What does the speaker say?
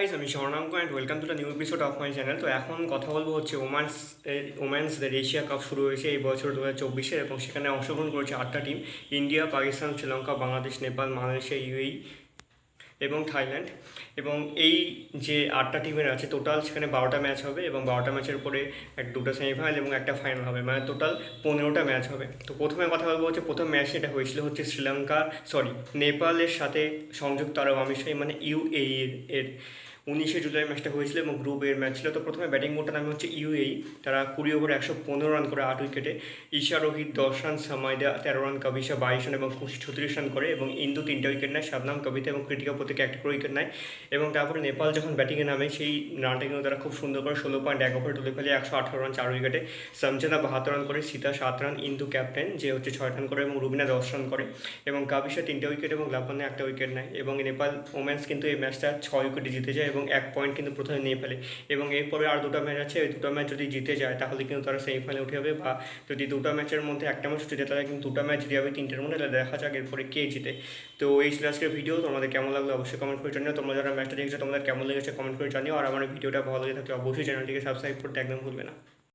Guys, আমি Swarnank and welcome to the new episode of my channel. তো এখন কথা বলবো হচ্ছে ওমেন্সদের এশিয়া কাপ শুরু হয়েছে এই বছর 2024 এবং সেখানে অংশগ্রহণ করেছে 8টা team: India, Pakistan, Sri Lanka, Bangladesh, Nepal, Malaysia, UAE এবং থাইল্যান্ড। এবং এই যে 8টা টিমের আছে টোটাল, সেখানে 12টা ম্যাচ হবে এবং 12টা ম্যাচের পরে দুটো সেমিফাইনাল এবং একটা ফাইনাল হবে, মানে টোটাল 15টা ম্যাচ হবে। তো প্রথমে কথা বলবো হচ্ছে প্রথম ম্যাচ যেটা হয়েছিল হচ্ছে নেপালের সাথে সংযুক্ত আরব আমিরশাহী মানে ইউএই এর 19 জুলাই ম্যাচটা হয়েছিল এবং গ্রুপ এর ম্যাচ ছিল। তো প্রথমে ব্যাটিং মোডটা নামে হচ্ছে ইউএই। তারা 20 ওভারে 115 রান করে 8 উইকেটে। Isha Rohit 10 run, Samaida 13 run, Kavisha 22 run এবং খুশি 36 রান করে, এবং ইন্দু 3টা উইকেট নেয়, শাবনাম, কবিতা এবং কৃতিকা প্রত্যেকে একটা করে উইকেট নেয়। এবং তারপরে নেপাল যখন ব্যাটিংয়ে নামে সেই রানটা কিন্তু তারা খুব সুন্দর করে 16.1 ওভারে তুলে ফেলে 118 রান 4 উইকেটে। সমঝানা 72 রান করে, সীতা 7 রান, ইন্দু ক্যাপ্টেন যে হচ্ছে 6 রান করে এবং রুবিনা 10 রান করে, এবং কাবিশা 3টা উইকেট এবং লাপানে একটা উইকেট নেয়। এবং নেপাল ওমেন্স কিন্তু এই ম্যাচটা 6 উইকেটে জিতে যায় এবং 1 পয়েন্ট কিন্তু প্রথমে নিয়ে ফেলে। এবং এরপরে আর দুটো ম্যাচ আছে, ওই দুটো ম্যাচ যদি জিতে যায় তাহলে কিন্তু তারা সেমিফাইনালে উঠে যাবে, বা যদি দুটো ম্যাচের মধ্যে একটা ম্যাচ জিতে তাহলে কিন্তু দুটো ম্যাচ জিতে যাবে 3টের মধ্যে। তাহলে দেখা যাক এরপরে কে জিতে। তো এই ছিল আজকের ভিডিও। তোমাদের কেমন লাগলো অবশ্যই কমেন্ট করে জানিও। তোমরা যারা ম্যাচটা দেখেছো তোমাদের কেমন লেগেছে কমেন্ট করে জানিও। আর আমার ভিডিওটা ভালো লেগে থাকলে অবশ্যই চ্যানেলটিকে সাবস্ক্রাইব করতে একদম ভুলবে না।